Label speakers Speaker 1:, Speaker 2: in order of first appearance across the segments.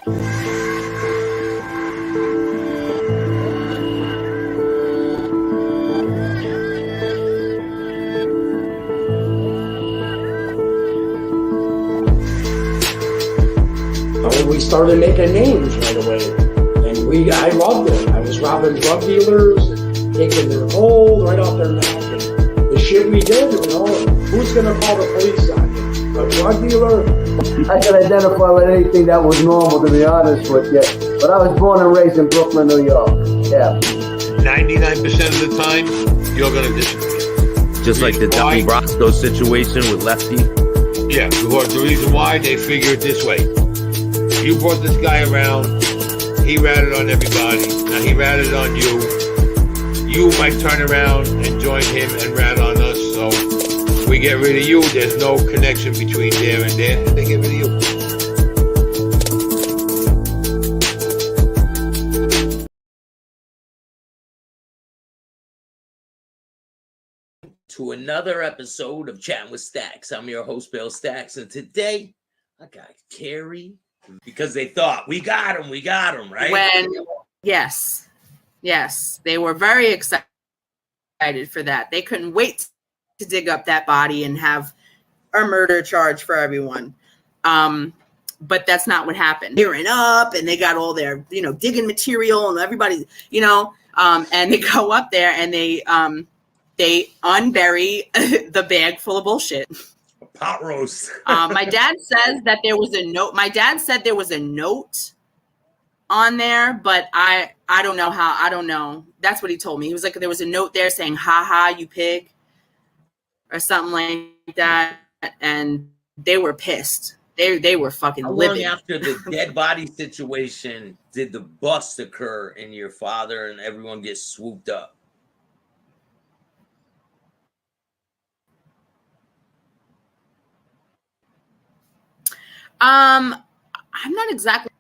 Speaker 1: We started making names right away, and I loved it. I was robbing drug dealers, taking their gold right off their neck, and the shit we did, who's gonna call the police on you? A drug dealer?
Speaker 2: I can identify with anything that was normal, to be honest with you. But I was born and raised in Brooklyn, New York. Yeah.
Speaker 3: 99% of the time, you're gonna disappear.
Speaker 4: Just like the Donnie Brasco situation with Lefty?
Speaker 3: Yeah, because the reason why, they figure it this way. You brought this guy around, he ratted on everybody, now he ratted on you. You might turn around and join him and rat on us, so we get rid of you, there's no connection between there and there, and they get rid of you.
Speaker 5: To another episode of Chatting with Staxx. I'm your host, Bill Staxx, and today I got Keri, because they thought, we got him, right?
Speaker 6: Yes, they were very excited for that. They couldn't wait to dig up that body and have a murder charge for everyone. But that's not what happened. Tearing up, and they got all their, digging material, and everybody, and they go up there and they unbury the bag full of bullshit.
Speaker 5: Pot roast.
Speaker 6: My dad says that there was a note. My dad said there was a note on there, but I don't know how. I don't know. That's what he told me. He was like, there was a note there saying, "Ha ha, you pig," or something like that. And they were pissed. They were fucking livid.
Speaker 5: How long after the dead body situation did the bust occur in your father and everyone get swooped up?
Speaker 6: I'm not exactly,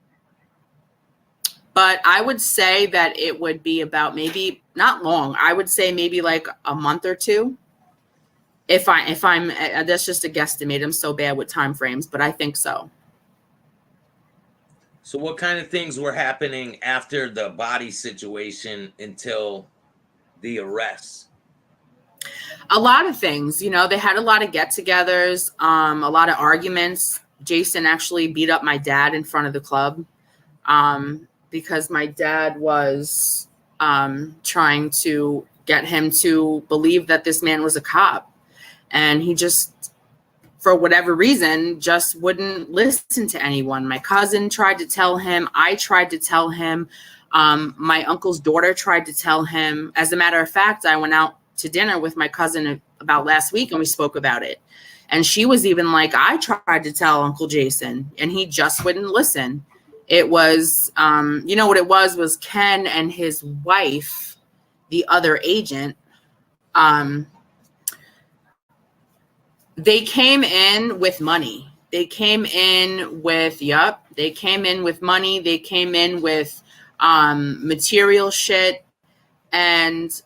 Speaker 6: but I would say that it would be about maybe not long. I would say maybe like a month or two. If I'm that's just a guesstimate. I'm so bad with time frames, but I think so.
Speaker 5: So what kind of things were happening after the body situation until the arrests?
Speaker 6: A lot of things, they had a lot of get-togethers, a lot of arguments. Jason actually beat up my dad in front of the club because my dad was trying to get him to believe that this man was a cop. And he just, for whatever reason, just wouldn't listen to anyone. My cousin tried to tell him. I tried to tell him. My uncle's daughter tried to tell him. As a matter of fact, I went out to dinner with my cousin about last week and we spoke about it. And she was even like, I tried to tell Uncle Jason and he just wouldn't listen. It was, what it was Ken and his wife, the other agent. They came in with money. They came in with money. They came in with material shit. And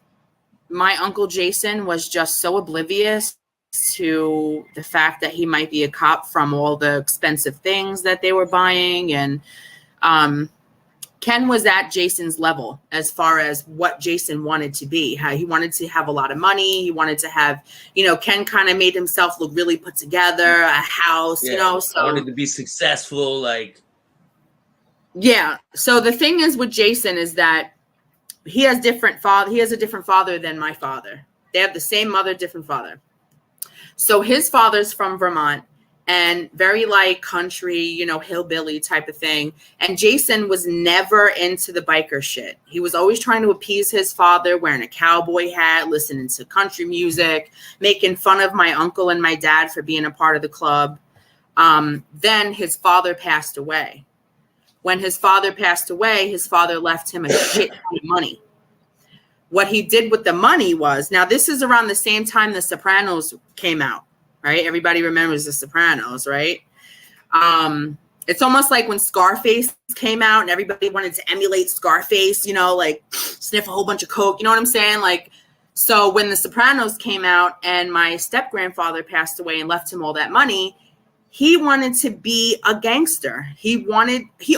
Speaker 6: my Uncle Jason was just so oblivious to the fact that he might be a cop from all the expensive things that they were buying. And Ken was at Jason's level as far as what Jason wanted to be. How he wanted to have a lot of money. He wanted to have, Ken kind of made himself look really put together, a house, so
Speaker 5: wanted to be successful.
Speaker 6: Yeah. So the thing is with Jason is that he has a different father than my father. They have the same mother, different father. So his father's from Vermont and very country, hillbilly type of thing. And Jason was never into the biker shit. He was always trying to appease his father, wearing a cowboy hat, listening to country music, making fun of my uncle and my dad for being a part of the club. Then his father passed away. When his father passed away, his father left him a shit ton of money. What he did with the money was, now this is around the same time The Sopranos came out, right? Everybody remembers The Sopranos, right? It's almost like when Scarface came out and everybody wanted to emulate Scarface, sniff a whole bunch of coke, you know what I'm saying? So when The Sopranos came out and my step grandfather passed away and left him all that money, he wanted to be a gangster. He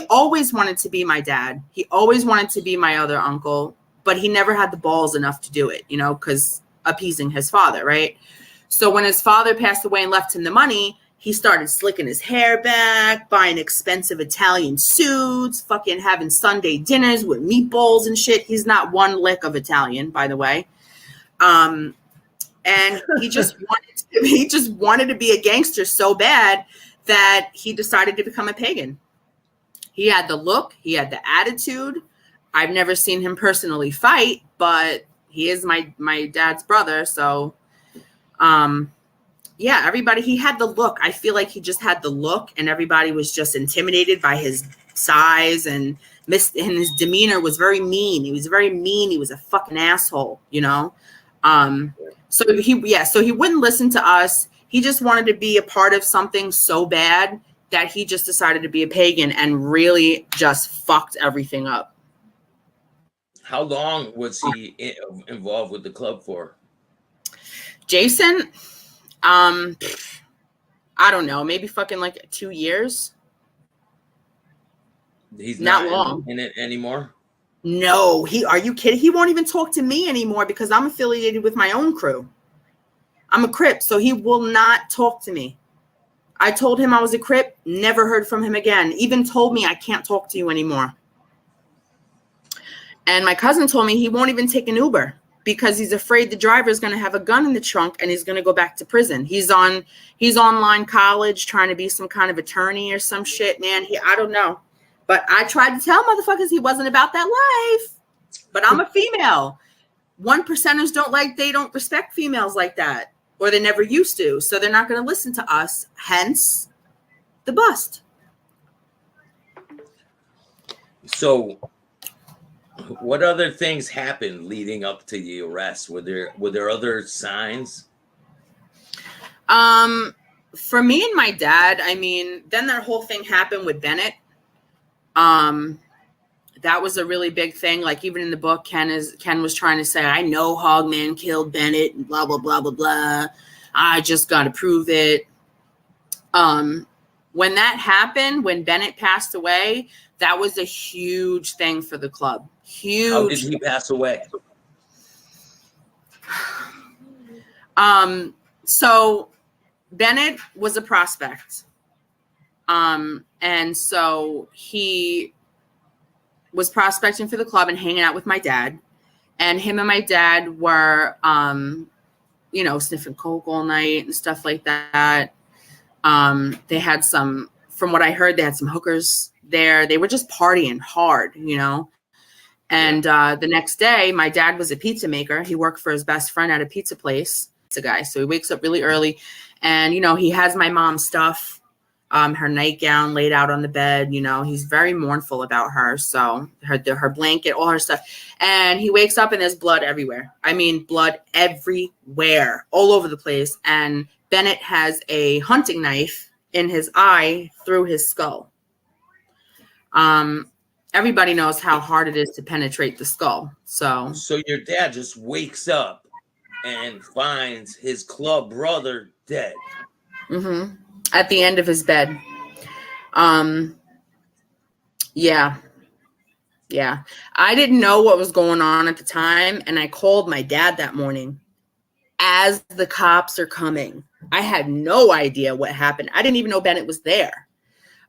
Speaker 6: always wanted to be my dad. He always wanted to be my other uncle, but he never had the balls enough to do it, because appeasing his father, right? So when his father passed away and left him the money, he started slicking his hair back, buying expensive Italian suits, fucking having Sunday dinners with meatballs and shit. He's not one lick of Italian, by the way. And he just wanted to be a gangster so bad that he decided to become a pagan. He had the look, he had the attitude. I've never seen him personally fight, but he is my dad's brother. So, yeah, everybody, he had the look. I feel like he just had the look, and everybody was just intimidated by his size, and his demeanor was very mean. He was very mean. He was a fucking asshole, So he wouldn't listen to us. He just wanted to be a part of something so bad that he just decided to be a pagan and really just fucked everything up.
Speaker 5: How long was he involved with the club for?
Speaker 6: Jason, I don't know, maybe fucking like 2 years.
Speaker 5: He's
Speaker 6: not long
Speaker 5: in it anymore.
Speaker 6: No, are you kidding? He won't even talk to me anymore because I'm affiliated with my own crew. I'm a Crip, so he will not talk to me. I told him I was a Crip, never heard from him again. Even told me I can't talk to you anymore. And my cousin told me he won't even take an Uber because he's afraid the driver is going to have a gun in the trunk and he's going to go back to prison. He's online college trying to be some kind of attorney or some shit, man. I don't know. But I tried to tell motherfuckers he wasn't about that life. But I'm a female. 1%ers they don't respect females like that. Or they never used to. So they're not going to listen to us. Hence the bust.
Speaker 5: So what other things happened leading up to the arrest? Were there other signs?
Speaker 6: For me and my dad, then that whole thing happened with Bennett. That was a really big thing. Like even in the book, Ken was trying to say, I know Hogman killed Bennett and blah, blah, blah, blah, blah. I just got to prove it. When that happened, when Bennett passed away, that was a huge thing for the club. Huge.
Speaker 5: How did he pass away?
Speaker 6: So Bennett was a prospect. And so he was prospecting for the club and hanging out with my dad. And him and my dad were, sniffing coke all night and stuff like that. They had from what I heard, they had some hookers there. They were just partying hard, And the next day, my dad was a pizza maker. He worked for his best friend at a pizza place. It's a guy. So he wakes up really early. And, he has my mom's stuff. Her nightgown laid out on the bed, he's very mournful about her. So her blanket, all her stuff. And he wakes up and there's blood everywhere. Blood everywhere, all over the place. And Bennett has a hunting knife in his eye through his skull. Everybody knows how hard it is to penetrate the skull. So
Speaker 5: your dad just wakes up and finds his club brother dead.
Speaker 6: Mm-hmm. At the end of his bed. Yeah. I didn't know what was going on at the time. And I called my dad that morning as the cops are coming. I had no idea what happened. I didn't even know Bennett was there.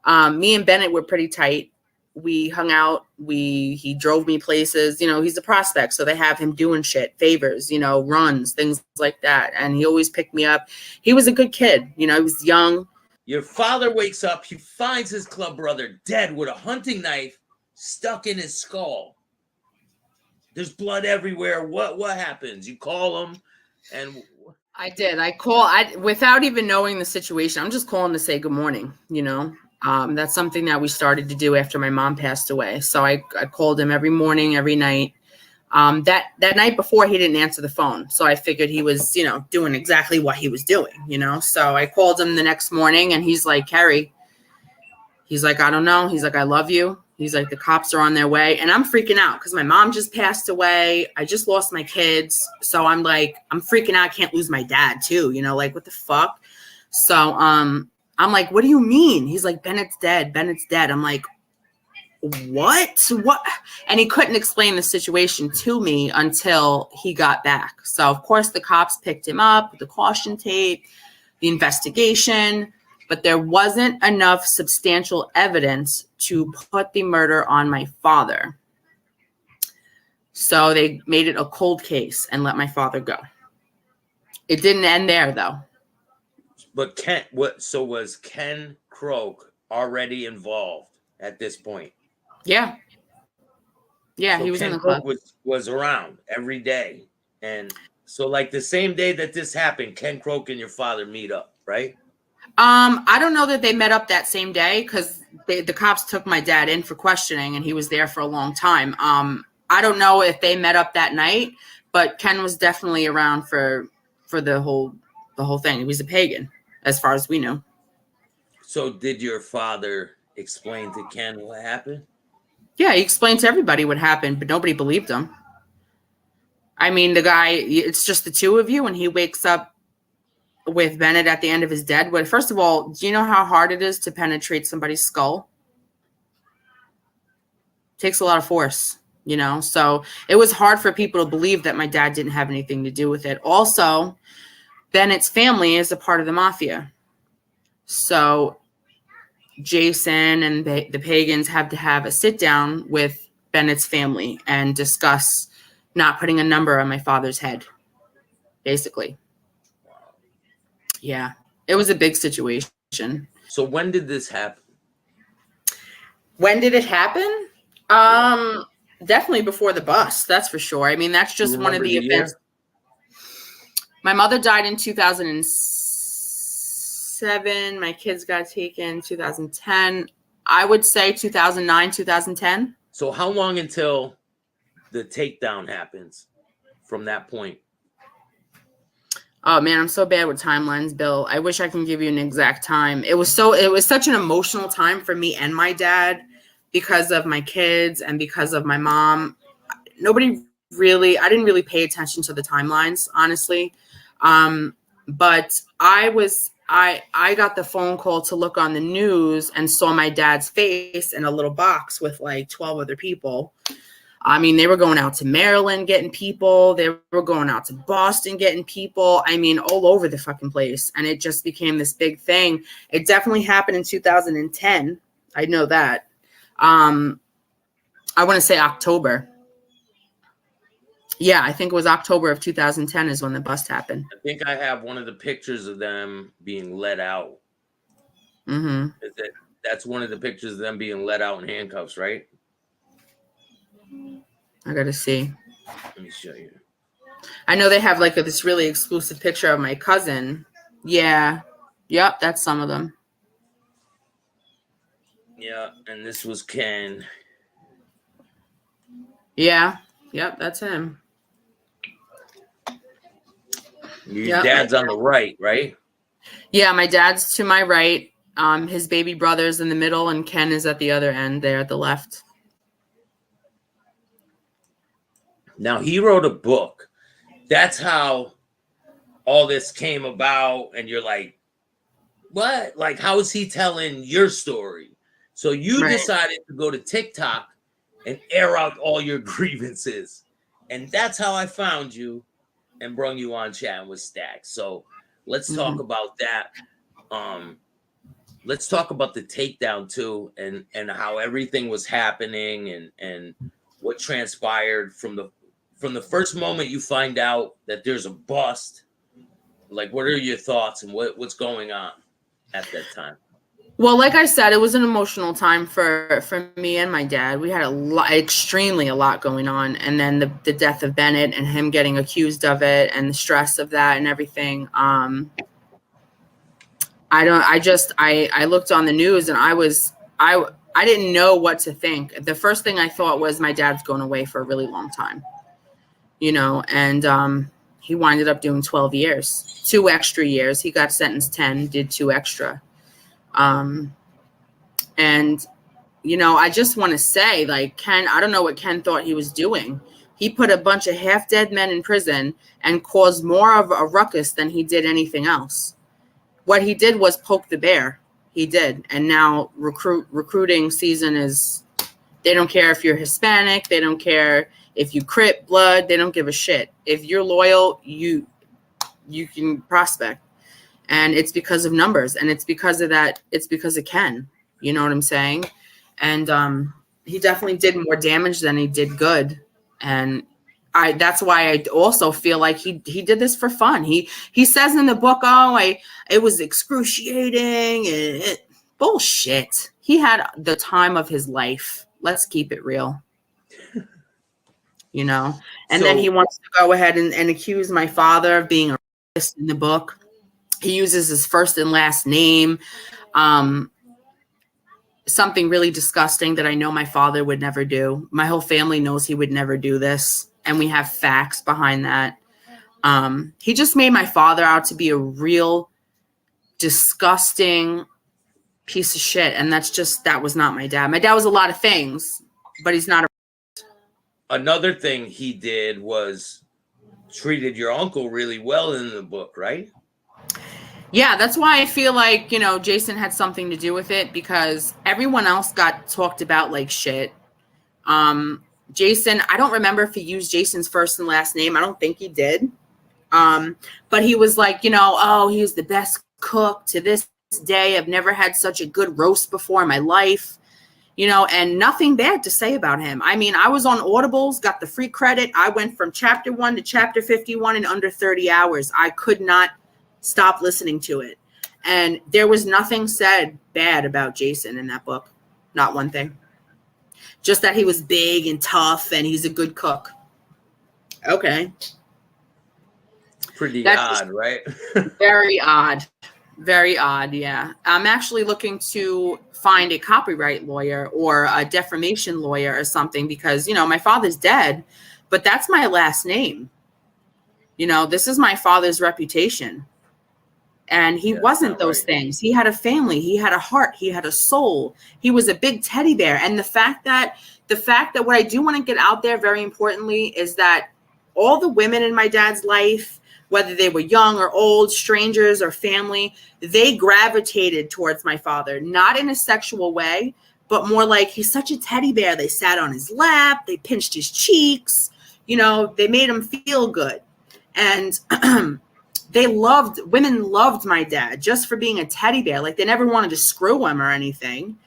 Speaker 6: Me and Bennett were pretty tight. We hung out. He drove me places. He's a prospect. So they have him doing shit, favors, runs, things like that. And he always picked me up. He was a good kid. He was young.
Speaker 5: Your father wakes up. He finds his club brother dead with a hunting knife stuck in his skull. There's blood everywhere. What happens? You call him, and
Speaker 6: I did. Without even knowing the situation. I'm just calling to say good morning. That's something that we started to do after my mom passed away. So I called him every morning, every night. That night before, he didn't answer the phone. So I figured he was, doing exactly what he was doing, So I called him the next morning and he's like, Keri, he's like, I don't know. He's like, I love you. He's like, the cops are on their way. And I'm freaking out because my mom just passed away. I just lost my kids. So I'm like, I'm freaking out. I can't lose my dad too. What the fuck? So I'm like, what do you mean? He's like, Bennett's dead. Bennett's dead. I'm like, what? And he couldn't explain the situation to me until he got back. So of course the cops picked him up, the caution tape, the investigation, but there wasn't enough substantial evidence to put the murder on my father. So they made it a cold case and let my father go. It didn't end there though.
Speaker 5: But was Ken Croak already involved at this point?
Speaker 6: Yeah. Yeah,
Speaker 5: so
Speaker 6: he was
Speaker 5: Ken
Speaker 6: in the club.
Speaker 5: Was around every day. And so like the same day that this happened, Ken Croak and your father meet up, right?
Speaker 6: I don't know that they met up that same day because the cops took my dad in for questioning and he was there for a long time. I don't know if they met up that night, but Ken was definitely around for the whole thing. He was a pagan, as far as we knew.
Speaker 5: So did your father explain to Ken what happened?
Speaker 6: Yeah, he explained to everybody what happened, but nobody believed him. I mean, the guy, it's just the two of you, and he wakes up with Bennett at the end of his dead. But first of all, do you know how hard it is to penetrate somebody's skull? It takes a lot of force, you know? So it was hard for people to believe that my dad didn't have anything to do with it. Also, Bennett's family is a part of the mafia. So Jason and the Pagans have to have a sit down with Bennett's family and discuss not putting a number on my father's head, basically. Yeah, it was a big situation.
Speaker 5: So when did this happen?
Speaker 6: When did it happen? Definitely before the bust, that's for sure. I mean, that's just one of the events. Year? My mother died in 2007. My kids got taken 2010. I would say 2009, 2010.
Speaker 5: So how long until the takedown happens from that point?
Speaker 6: Oh man, I'm so bad with timelines, Bill. I wish I can give you an exact time. It was such an emotional time for me and my dad because of my kids and because of my mom. I didn't really pay attention to the timelines, honestly. But I got the phone call to look on the news and saw my dad's face in a little box with like 12 other people. I mean, they were going out to Maryland getting people. They were going out to Boston getting people. I mean, all over the fucking place. And it just became this big thing. It definitely happened in 2010. I know that. I want to say October. Yeah, I think it was October of 2010 is when the bust happened.
Speaker 5: I think I have one of the pictures of them being let out.
Speaker 6: Mm-hmm.
Speaker 5: That's one of the pictures of them being let out in handcuffs, right?
Speaker 6: I gotta see.
Speaker 5: Let me show you.
Speaker 6: I know they have like this really exclusive picture of my cousin. Yeah. Yep, that's some of them.
Speaker 5: Yeah, and this was Ken.
Speaker 6: Yeah. Yep, that's him.
Speaker 5: Your dad's on the right, right?
Speaker 6: Yeah, my dad's to my right. His baby brother's in the middle, and Ken is at the other end there at the left.
Speaker 5: Now, he wrote a book. That's how all this came about. And you're like, what? Like, how is he telling your story? So you decided to go to TikTok and air out all your grievances. And that's how I found you and brought you on Chatting with Staxx. So let's talk about that. Let's talk about the takedown too, and how everything was happening and what transpired from the first moment you find out that there's a bust. Like, what are your thoughts and what's going on at that time?
Speaker 6: Well, like I said, it was an emotional time for me and my dad. We had extremely a lot going on. And then the death of Bennett and him getting accused of it and the stress of that and everything. I looked on the news and I didn't know what to think. The first thing I thought was my dad's going away for a really long time, you know, and he winded up doing 12 years, 2 extra years. He got sentenced 10, did 2 extra. And, you know, I just want to say, like, Ken, I don't know what Ken thought he was doing. He put a bunch of half dead men in prison and caused more of a ruckus than he did anything else. What he did was poke the bear. He did. And now recruiting season is, they don't care if you're Hispanic. They don't care if you Crip, blood. They don't give a shit. If you're loyal, you can prospect. And it's because of numbers. And it's because of that. It's because of Ken. You know what I'm saying? And he definitely did more damage than he did good. And that's why I also feel like he did this for fun. He says in the book, it was excruciating and bullshit. He had the time of his life. Let's keep it real. You know? And then he wants to go ahead and accuse my father of being a racist in the book. He uses his first and last name. Something really disgusting that I know my father would never do. My whole family knows he would never do this. And we have facts behind that. He just made my father out to be a real disgusting piece of shit. And that was not my dad. My dad was a lot of things, but he's not.
Speaker 5: Another thing he did was treated your uncle really well in the book, right?
Speaker 6: Yeah, that's why I feel like, Jason had something to do with it, because everyone else got talked about like shit. Jason, I don't remember if he used Jason's first and last name. I don't think he did. But he was like, he was the best cook to this day. I've never had such a good roast before in my life, and nothing bad to say about him. I mean, I was on Audibles, got the free credit. I went from chapter 1 to chapter 51 in under 30 hours. I could not stop listening to it. And there was nothing said bad about Jason in that book. Not one thing. Just that he was big and tough and he's a good cook. Okay.
Speaker 5: Pretty odd, right?
Speaker 6: Very odd. Very odd, yeah. I'm actually looking to find a copyright lawyer or a defamation lawyer or something because, my father's dead, but that's my last name. This is my father's reputation. And he wasn't those things. He had a family. He had a heart. He had a soul. He was a big teddy bear. And the fact that what I do want to get out there very importantly is that all the women in my dad's life, whether they were young or old, strangers or family, they gravitated towards my father, not in a sexual way, but more like he's such a teddy bear. They sat on his lap. They pinched his cheeks. They made him feel good. And women loved my dad just for being a teddy bear. Like they never wanted to screw him or anything,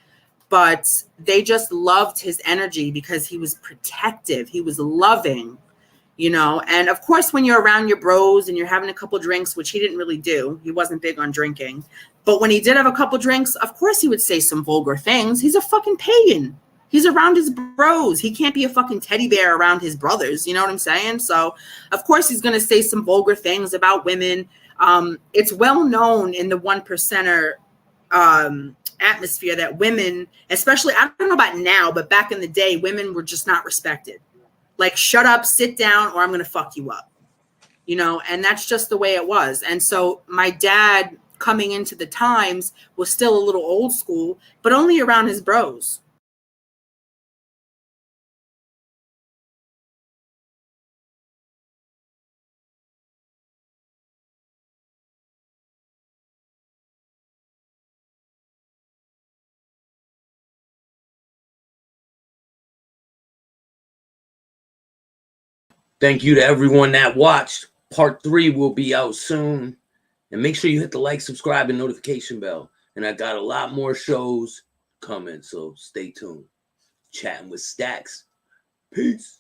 Speaker 6: but they just loved his energy because he was protective. He was loving, and of course, when you're around your bros and you're having a couple drinks, which he didn't really do, he wasn't big on drinking, but when he did have a couple drinks, of course he would say some vulgar things. He's a fucking pagan. He's around his bros. He can't be a fucking teddy bear around his brothers. You know what I'm saying? So, of course, he's going to say some vulgar things about women. It's well known in the 1%er atmosphere that women, especially, I don't know about now, but back in the day, women were just not respected. Like, shut up, sit down, or I'm going to fuck you up. And that's just the way it was. And so my dad coming into the times was still a little old school, but only around his bros.
Speaker 5: Thank you to everyone that watched. Part 3 will be out soon. And make sure you hit the like, subscribe, and notification bell. And I got a lot more shows coming, so stay tuned. Chatting with Staxx. Peace.